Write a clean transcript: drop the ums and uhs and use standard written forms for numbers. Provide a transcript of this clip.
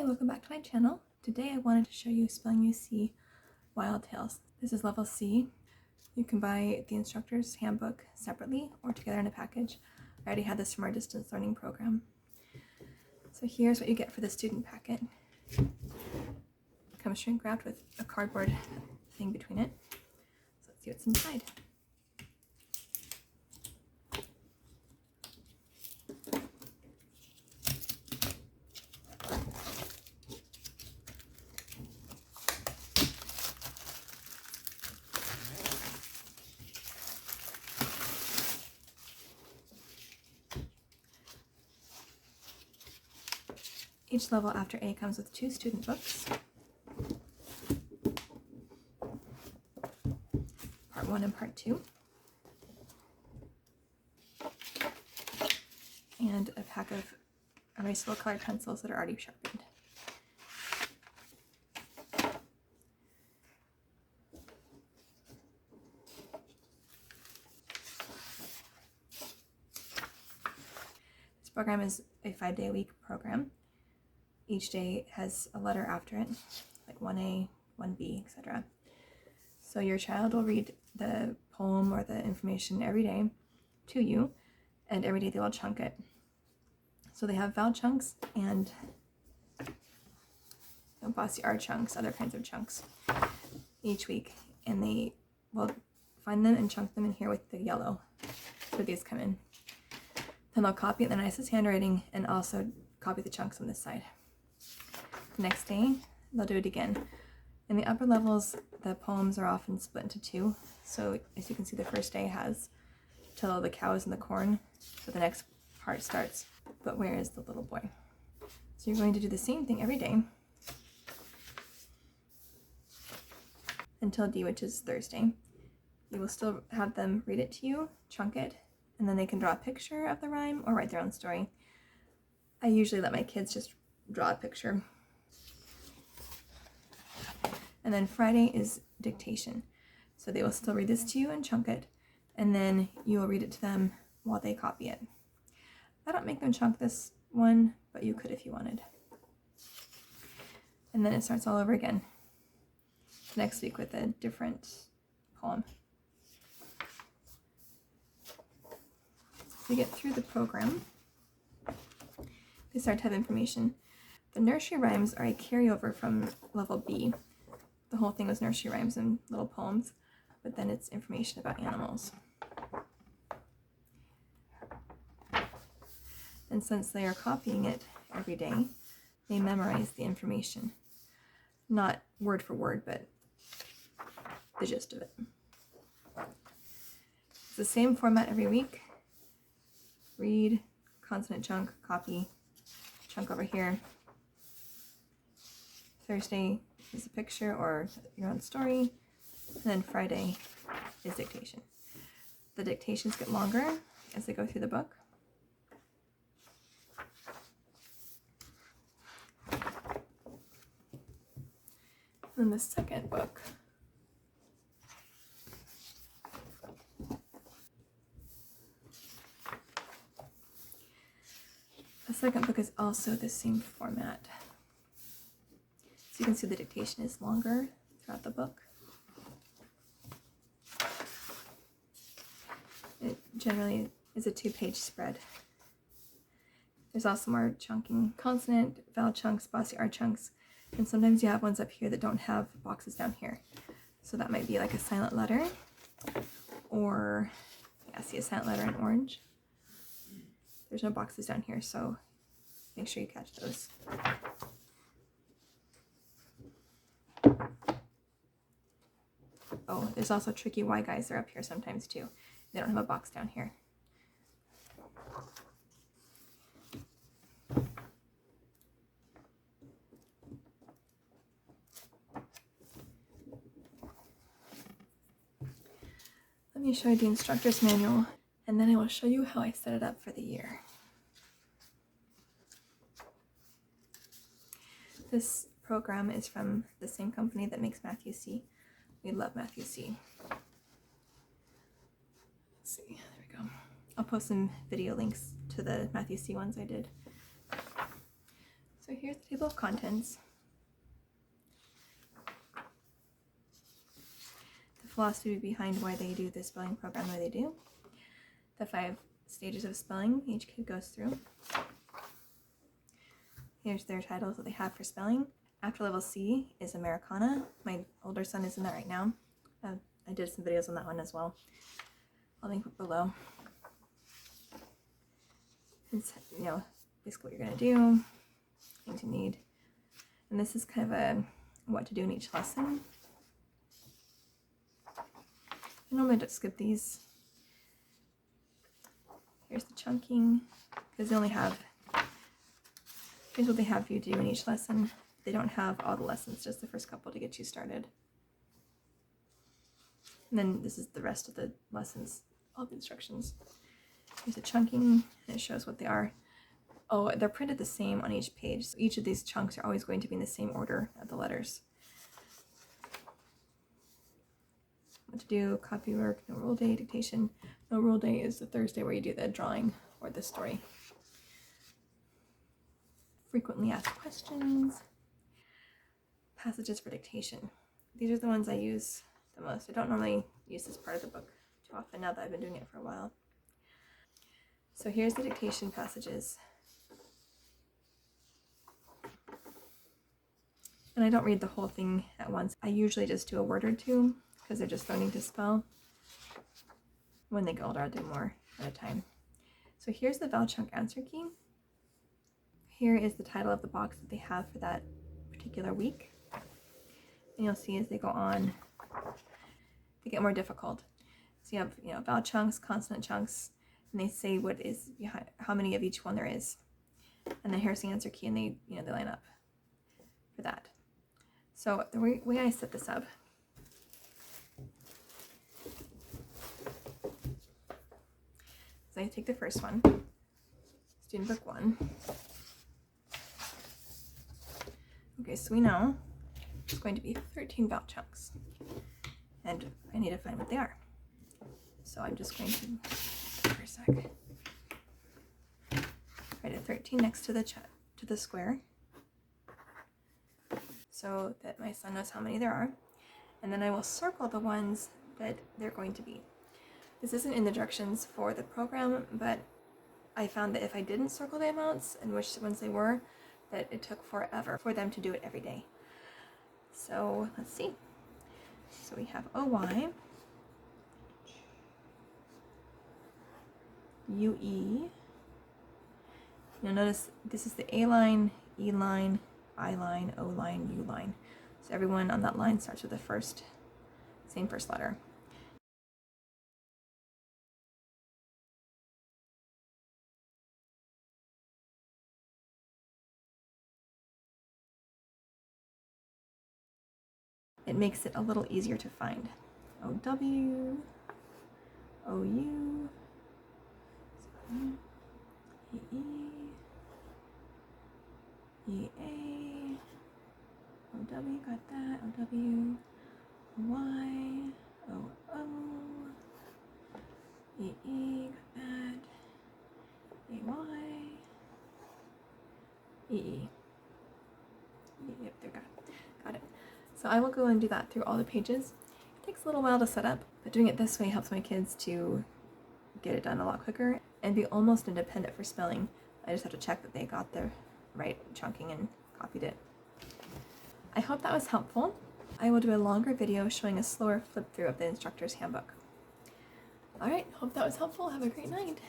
welcome back to my channel. Today I wanted to show you Spelling UC Wild Tales. This is level C. You can buy the instructor's handbook separately or together in a package. I already had this from our distance learning program. So here's what you get for the student packet. It comes shrink wrapped with a cardboard thing between it. So let's see what's inside. Each level after A comes with 2 student books. Part 1 and Part 2. And a pack of erasable colored pencils that are already sharpened. This program is a 5-day-a-week program. Each day has a letter after it, like 1A, 1B, etc. So your child will read the poem or the information every day to you, and every day they will chunk it. So they have vowel chunks and bossy R chunks, other kinds of chunks each week, and they will find them and chunk them in here with the yellow. That's where these come in. Then they'll copy it in the nicest handwriting and also copy the chunks on this side. Next day, they'll do it again. In the upper levels, the poems are often split into 2. So as you can see, the first day has Till the Cows and the Corn. So the next part starts, But Where is the Little Boy? So you're going to do the same thing every day until D, which is Thursday. You will still have them read it to you, chunk it, and then they can draw a picture of the rhyme or write their own story. I usually let my kids just draw a picture. And then Friday is dictation. So they will still read this to you and chunk it, and then you will read it to them while they copy it. I don't make them chunk this one, but you could if you wanted. And then it starts all over again next week with a different poem. So you get through the program, they start to have information. The nursery rhymes are a carryover from level B. The whole thing was nursery rhymes and little poems, but then it's information about animals. And since they are copying it every day, they memorize the information. Not word for word, but the gist of it. It's the same format every week. Read, consonant chunk, copy, chunk over here. Thursday is a picture or your own story, and then Friday is dictation. The dictations get longer as they go through the book. And the second book is also the same format. So you can see the dictation is longer throughout the book. It generally is a 2-page spread. There's also more chunking, consonant, vowel chunks, bossy R chunks, and sometimes you have ones up here that don't have boxes down here. So that might be like a silent letter, or yeah, see a silent letter in orange. There's no boxes down here, so make sure you catch those. Oh, there's also tricky Y guys. They're up here sometimes too. They don't have a box down here. Let me show you the instructor's manual, and then I will show you how I set it up for the year. This program is from the same company that makes Matthew C. We love Matthew C. Let's see, there we go. I'll post some video links to the Matthew C ones I did. So here's the table of contents. The philosophy behind why they do the spelling program the way they do. The 5 stages of spelling each kid goes through. Here's their titles that they have for spelling. After level C is Americana. My older son is in that right now. I did some videos on that one as well. I'll link it below. It's, you know, basically what you're going to do, things you need. And this is kind of a what to do in each lesson. I normally just skip these. Here's the chunking, because they only have, here's what they have you do in each lesson. They don't have all the lessons, just the first couple to get you started. And then this is the rest of the lessons, all the instructions. Here's the chunking, and it shows what they are. Oh, they're printed the same on each page. So each of these chunks are always going to be in the same order of the letters. What to do, copy work, no rule day, dictation. No rule day is the Thursday where you do the drawing or the story. Frequently asked questions. Passages for dictation. These are the ones I use the most. I don't normally use this part of the book too often now that I've been doing it for a while. So here's the dictation passages. And I don't read the whole thing at once. I usually just do a word or two because they're just learning to spell. When they get older, I'll do more at a time. So here's the vowel chunk answer key. Here is the title of the box that they have for that particular week. And you'll see as they go on, they get more difficult. So you have, you know, vowel chunks, consonant chunks, and they say what is behind, how many of each one there is. And then here's the answer key, and they, you know, they line up for that. So the way I set this up, is I take the first one, student book 1. Okay, so we know it's going to be 13 vowel chunks, and I need to find what they are. So I'm just going to, for a sec, write a 13 next to the square, so that my son knows how many there are, and then I will circle the ones that they're going to be. This isn't in the directions for the program, but I found that if I didn't circle the amounts and which ones they were, that it took forever for them to do it every day. So let's see. So we have OY, UE. You'll notice this is the A line, E line, I line, O line, U line. So everyone on that line starts with the same first letter. It makes it a little easier to find. OW, OU, EE, EA, OW, got that, OW, Y, OO, EE, got that, AY, EE. Yep, there, got it. So I will go and do that through all the pages. It takes a little while to set up, but doing it this way helps my kids to get it done a lot quicker and be almost independent for spelling. I just have to check that they got the right chunking and copied it. I hope that was helpful. I will do a longer video showing a slower flip through of the instructor's handbook. All right, hope that was helpful. Have a great night.